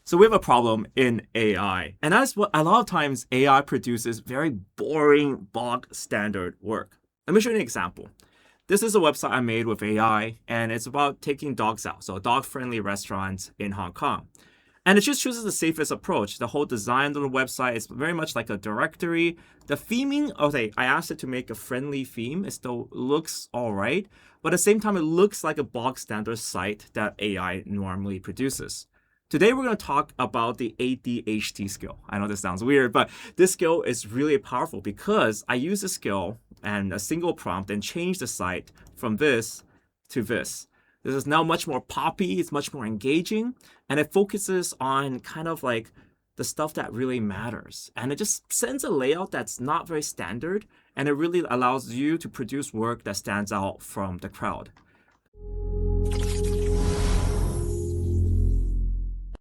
So we have a problem in AI, and that's what a lot of times AI produces very boring, bog standard work. Let me show you an example. This is a website I made with AI, and it's about taking dogs out, so dog-friendly restaurants in Hong Kong. And it just chooses the safest approach. The whole design of the website is very much like a directory. The theming, okay, I asked it to make a friendly theme. It still looks all right, but at the same time, it looks like a bog standard site that AI normally produces. Today, we're going to talk about the ADHD skill. I know this sounds weird, but this skill is really powerful because I use a skill and a single prompt and change the site from this to this. This is now much more poppy, it's much more engaging, and it focuses on kind of like the stuff that really matters. And it just sends a layout that's not very standard, and it really allows you to produce work that stands out from the crowd.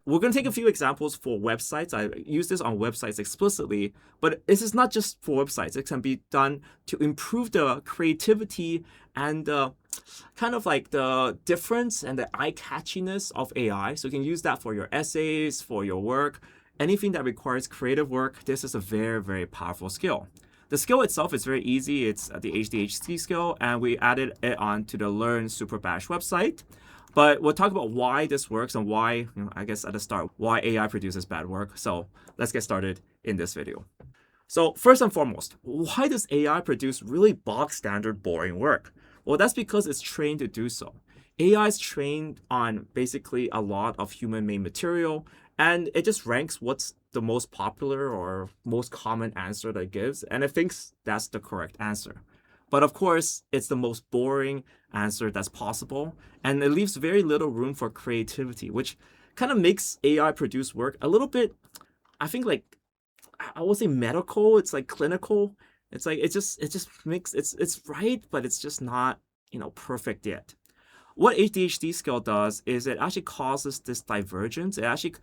We're going to take a few examples for websites. I use this on websites explicitly, but this is not just for websites. It can be done to improve the creativity and kind of like the difference and the eye-catchiness of AI. So you can use that for your essays, for your work, anything that requires creative work. This is a very, very powerful skill. The skill itself is very easy. It's the ADHD skill, and we added it onto the Learn Super Bash website. But we'll talk about why this works and why, I guess at the start, why AI produces bad work. So let's get started in this video. So first and foremost, why does AI produce really bog standard boring work? Well, that's because it's trained to do so. AI is trained on basically a lot of human-made material, and it just ranks what's the most popular or most common answer that it gives, and it thinks that's the correct answer. But of course, it's the most boring answer that's possible, and it leaves very little room for creativity, which kind of makes AI produce work a little bit, I think, like, I would say medical. It's like clinical. It's like it just makes it's right, but it's just not, perfect yet. What ADHD skill does is it actually causes this divergence. It actually,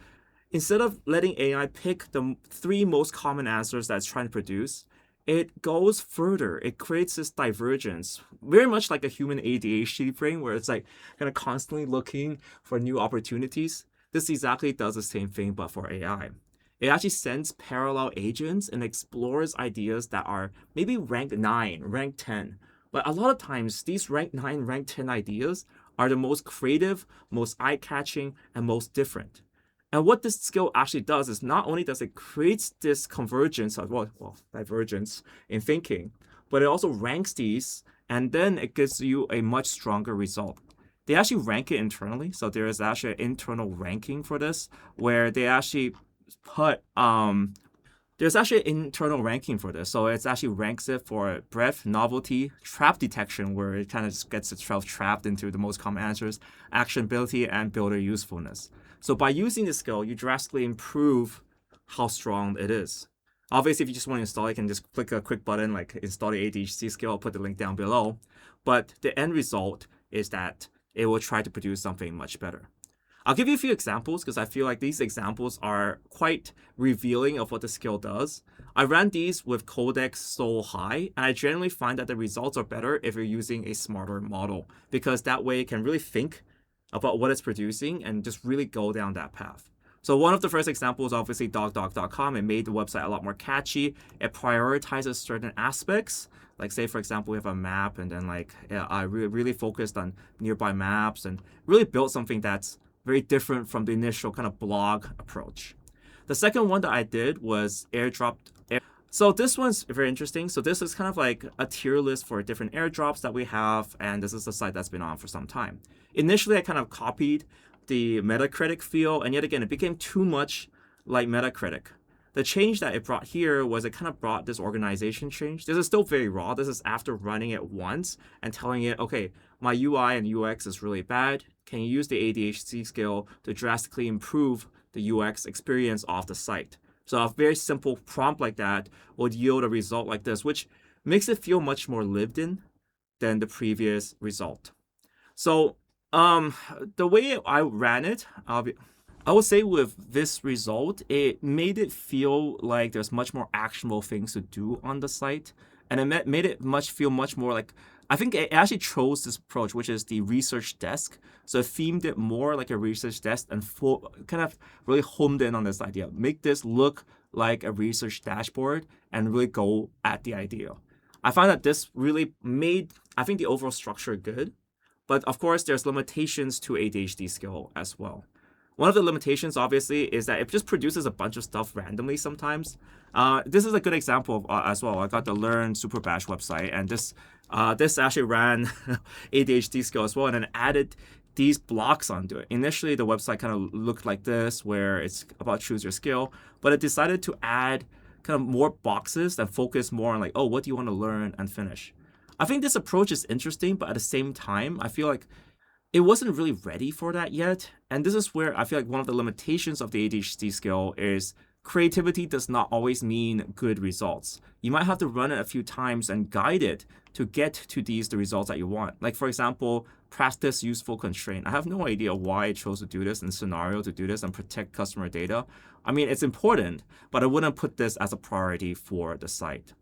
instead of letting AI pick the three most common answers that it's trying to produce, it goes further. It creates this divergence, very much like a human ADHD brain, where it's like kind of constantly looking for new opportunities. This exactly does the same thing, but for AI. It actually sends parallel agents and explores ideas that are maybe ranked 9, ranked 10. But a lot of times, these ranked 9, ranked 10 ideas are the most creative, most eye-catching, and most different. And what this skill actually does is not only does it create this convergence, divergence in thinking, but it also ranks these, and then it gives you a much stronger result. They actually rank it internally, so there is actually an internal ranking for this, where they actually put there's actually an internal ranking for this. So it actually ranks it for breadth, novelty, trap detection, where it kind of gets itself trapped into the most common answers, actionability, and builder usefulness. So by using this skill, you drastically improve how strong it is. Obviously, if you just want to install it, you can just click a quick button like install the ADHD skill. I'll put the link down below. But the end result is that it will try to produce something much better. I'll give you a few examples because I feel like these examples are quite revealing of what the skill does. I ran these with codex so high, and I generally find that the results are better if you're using a smarter model, because that way it can really think about what it's producing and just really go down that path. So one of the first examples, obviously Dogdog.com. It made the website a lot more catchy. It prioritizes certain aspects. Like say, for example, we have a map, and then I really focused on nearby maps and really built something that's very different from the initial kind of blog approach. The second one that I did was AirDroplet. So this one's very interesting. So this is kind of like a tier list for different airdrops that we have, and this is a site that's been on for some time. Initially, I kind of copied the Metacritic feel, and yet again, it became too much like Metacritic. The change that it brought here was it kind of brought this organization change. This is still very raw. This is after running it once and telling it, okay, my UI and UX is really bad. Can you use the ADHD skill to drastically improve the UX experience of the site? So a very simple prompt like that would yield a result like this, which makes it feel much more lived in than the previous result. So the way I ran it, I would say with this result, it made it feel like there's much more actionable things to do on the site. And it made it feel much more like I think it actually chose this approach, which is the research desk. So it themed it more like a research desk and kind of really homed in on this idea. Make this look like a research dashboard and really go at the idea. I find that this really made, I think, the overall structure good. But of course, there's limitations to ADHD skill as well. One of the limitations, obviously, is that it just produces a bunch of stuff randomly sometimes. This is a good example of, as well. I got the Learn Super Bash website, and this actually ran ADHD skill as well, and then added these blocks onto it. Initially, the website kind of looked like this, where it's about choose your skill, but it decided to add kind of more boxes that focus more on like, oh, what do you want to learn and finish? I think this approach is interesting, but at the same time, I feel like it wasn't really ready for that yet. And this is where I feel like one of the limitations of the ADHD skill is creativity does not always mean good results. You might have to run it a few times and guide it to get to the results that you want. Like, for example, practice useful constraint. I have no idea why I chose to do this in scenario to do this and protect customer data. I mean, it's important, but I wouldn't put this as a priority for the site.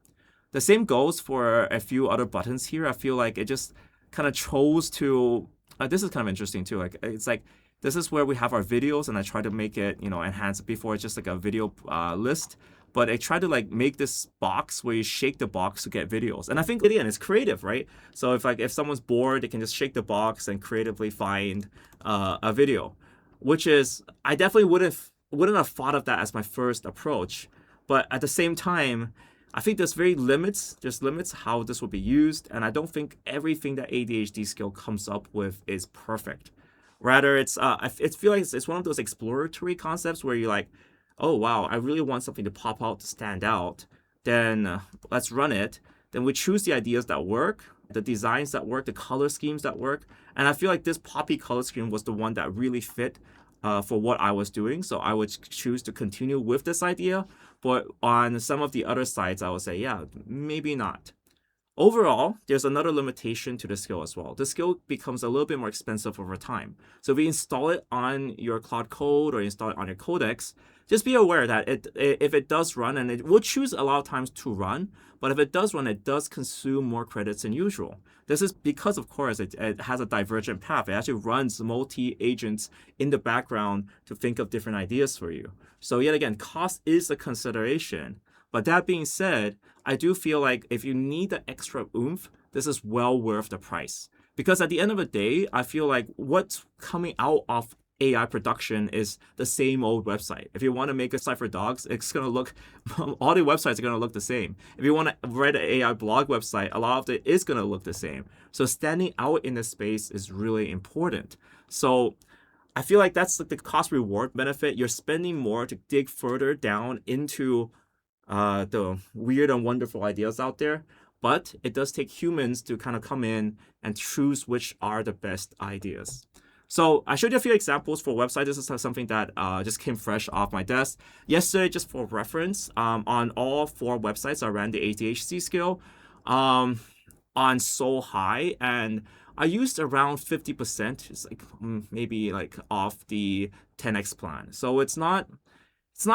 The same goes for a few other buttons here. I feel like it just kind of chose to, this is kind of interesting too. Like, it's like, this is where we have our videos, and I try to make it, enhance it before it's just like a video list. But I try to like make this box where you shake the box to get videos. And I think again, it's creative, right? So if someone's bored, they can just shake the box and creatively find a video, which is, I definitely wouldn't have thought of that as my first approach. But at the same time, I think there's limits how this will be used. And I don't think everything that ADHD skill comes up with is perfect. Rather, I feel like it's one of those exploratory concepts where you're like, oh wow, I really want something to pop out, to stand out. Then let's run it. Then we choose the ideas that work, the designs that work, the color schemes that work. And I feel like this poppy color scheme was the one that really fit for what I was doing. So I would choose to continue with this idea. But on some of the other sides, I would say, yeah, maybe not. Overall, there's another limitation to the skill as well. The skill becomes a little bit more expensive over time. So if you install it on your Cloud Code or install it on your Codex, just be aware that if it does run, and it will choose a lot of times to run, but if it does run, it does consume more credits than usual. This is because, of course, it has a divergent path. It actually runs multi-agents in the background to think of different ideas for you. So yet again, cost is a consideration. But that being said, I do feel like if you need the extra oomph, this is well worth the price. Because at the end of the day, I feel like what's coming out of AI production is the same old website. If you want to make a site for dogs, it's going to look, all the websites are going to look the same. If you want to write an AI blog website, a lot of it is going to look the same. So standing out in this space is really important. So I feel like that's like the cost reward benefit. You're spending more to dig further down into the weird and wonderful ideas out there, but it does take humans to kind of come in and choose which are the best ideas. So I showed you a few examples for websites. This is something that just came fresh off my desk yesterday, just for reference. On all 4 websites, I ran the ADHD skill on so high, and I used around 50%. It's like maybe like off the 10x plan. So it's not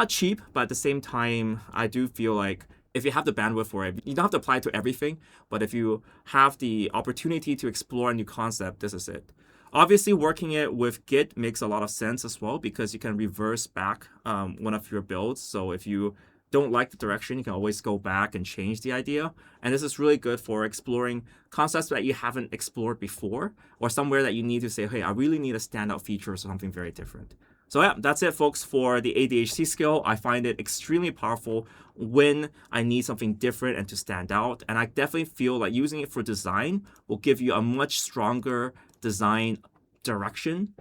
cheap, but at the same time, I do feel like if you have the bandwidth for it, you don't have to apply it to everything, but if you have the opportunity to explore a new concept, this is it. Obviously, working it with Git makes a lot of sense as well, because you can reverse back one of your builds. So if you don't like the direction, you can always go back and change the idea. And this is really good for exploring concepts that you haven't explored before, or somewhere that you need to say, hey, I really need a standout feature or something very different. So yeah, that's it, folks, for the ADHD skill. I find it extremely powerful when I need something different and to stand out. And I definitely feel like using it for design will give you a much stronger design direction,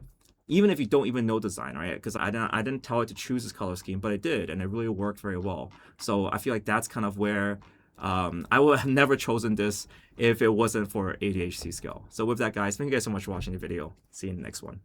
even if you don't even know design, right? Because I didn't tell it to choose this color scheme, but it did, and it really worked very well. So I feel like that's kind of where I would have never chosen this if it wasn't for ADHD skill. So with that, guys, thank you guys so much for watching the video. See you in the next one.